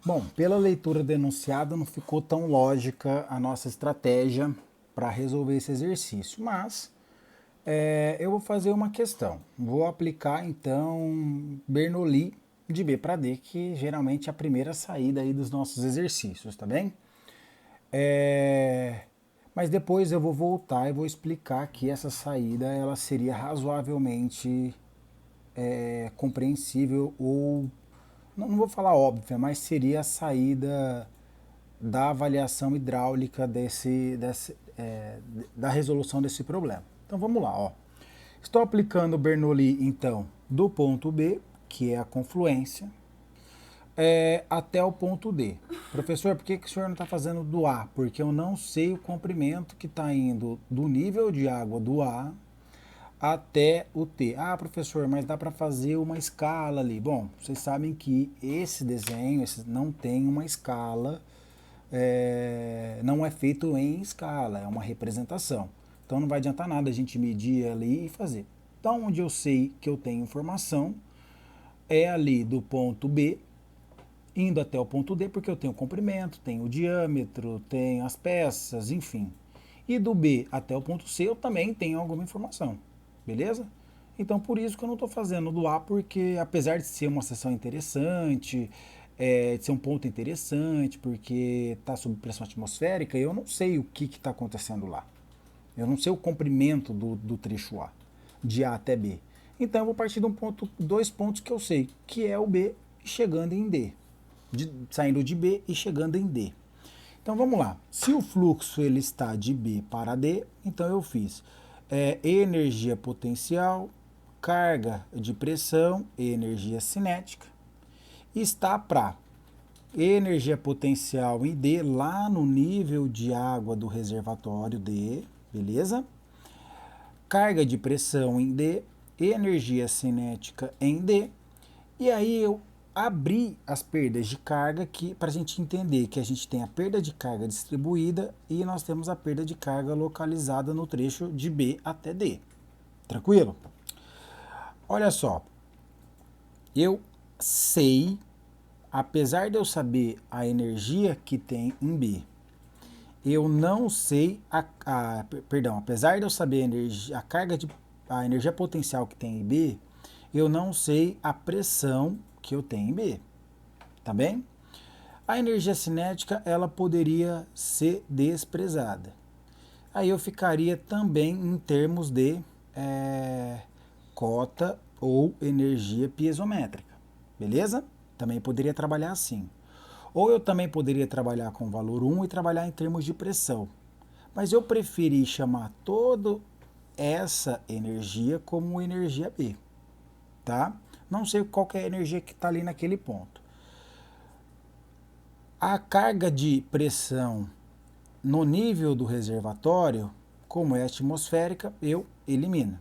Bom, pela leitura do enunciado não ficou tão lógica a nossa estratégia para resolver esse exercício, mas eu vou fazer uma questão. Vou aplicar então Bernoulli de B para D, que geralmente é a primeira saída aí dos nossos exercícios, tá bem? Mas depois eu vou voltar e vou explicar que essa saída ela seria razoavelmente compreensível ou não vou falar óbvia, mas seria a saída da avaliação hidráulica da resolução desse problema. Então vamos lá, ó. Estou aplicando o Bernoulli, então, do ponto B, que é a confluência, até o ponto D. Professor, por que o senhor não está fazendo do A? Porque eu não sei o comprimento que está indo do nível de água do A até o T. Ah, professor, mas dá para fazer uma escala ali. Bom, vocês sabem que esse desenho não tem uma escala, não é feito em escala, é uma representação. Então não vai adiantar nada a gente medir ali e fazer. Então, onde eu sei que eu tenho informação é ali do ponto B, indo até o ponto D, porque eu tenho o comprimento, tenho o diâmetro, tenho as peças, enfim. E do B até o ponto C eu também tenho alguma informação, beleza? Então por isso que eu não estou fazendo do A, porque apesar de ser uma seção interessante, de ser um ponto interessante, porque está sob pressão atmosférica, eu não sei o que está acontecendo lá. Eu não sei o comprimento do trecho A, de A até B. Então eu vou partir de dois pontos que eu sei, que é o B chegando em D, saindo de B e chegando em D. Então vamos lá. Se o fluxo ele está de B para D, então eu fiz energia potencial, carga de pressão e energia cinética. Está para energia potencial em D, lá no nível de água do reservatório D, beleza? Carga de pressão em D, energia cinética em D. E aí eu abri as perdas de carga para a gente entender que a gente tem a perda de carga distribuída e nós temos a perda de carga localizada no trecho de B até D. Tranquilo? Olha só, eu sei, apesar de eu saber a energia que tem em B, eu não sei apesar de eu saber a energia potencial que tem em B, eu não sei a pressão que eu tenho em B, tá bem? A energia cinética ela poderia ser desprezada. Aí eu ficaria também em termos de cota ou energia piezométrica, beleza? Também poderia trabalhar assim. Ou eu também poderia trabalhar com o valor 1 e trabalhar em termos de pressão. Mas eu preferi chamar toda essa energia como energia B, tá? Não sei qual é a energia que está ali naquele ponto. A carga de pressão no nível do reservatório, como é atmosférica, eu elimino.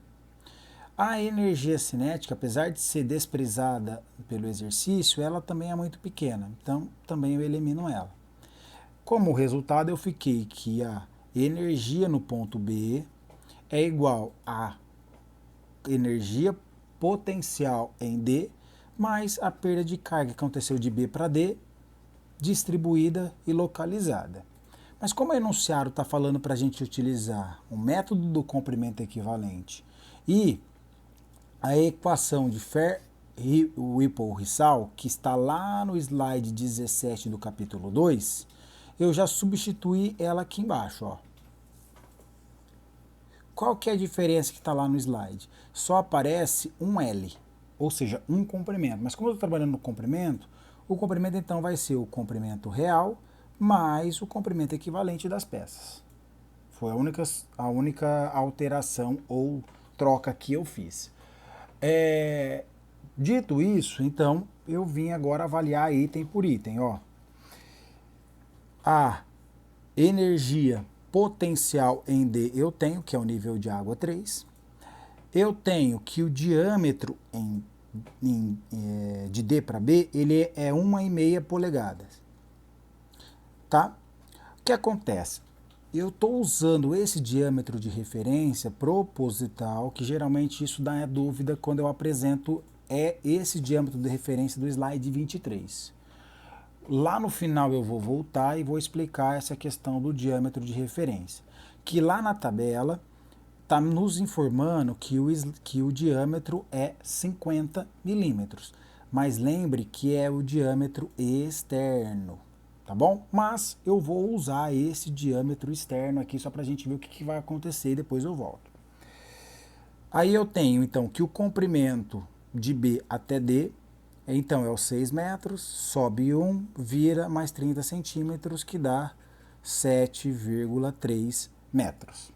A energia cinética, apesar de ser desprezada pelo exercício, ela também é muito pequena, então também eu elimino ela. Como resultado, eu fiquei que a energia no ponto B é igual a energia potencial em D, mais a perda de carga que aconteceu de B para D, distribuída e localizada. Mas como o enunciado está falando para a gente utilizar o método do comprimento equivalente e a equação de Whipple-Rissal, que está lá no slide 17 do capítulo 2, eu já substituí ela aqui embaixo, ó. Qual que é a diferença que está lá no slide? Só aparece um L, ou seja, um comprimento. Mas como eu estou trabalhando no comprimento, o comprimento então vai ser o comprimento real mais o comprimento equivalente das peças. Foi a única alteração ou troca que eu fiz. Dito isso, então, eu vim agora avaliar item por item. Ó. A energia potencial em D eu tenho, que é o nível de água 3. Eu tenho que o diâmetro de D para B, ele é 1,5 polegadas. Tá? O que acontece? Eu estou usando esse diâmetro de referência proposital, que geralmente isso dá dúvida quando eu apresento esse diâmetro de referência do slide 23. Lá no final eu vou voltar e vou explicar essa questão do diâmetro de referência. Que lá na tabela está nos informando que o diâmetro é 50 milímetros. Mas lembre que é o diâmetro externo, tá bom? Mas eu vou usar esse diâmetro externo aqui só para a gente ver o que vai acontecer e depois eu volto. Aí eu tenho então que o comprimento de B até D, então é os 6 metros, sobe 1, vira mais 30 centímetros, que dá 7,3 metros.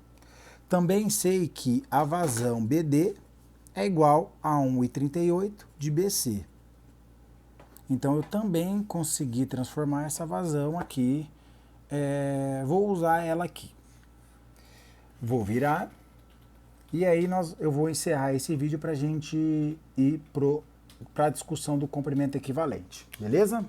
Também sei que a vazão BD é igual a 1,38 de BC. Então eu também consegui transformar essa vazão aqui, vou usar ela aqui. Vou virar, e aí eu vou encerrar esse vídeo para a gente ir para a discussão do comprimento equivalente, beleza?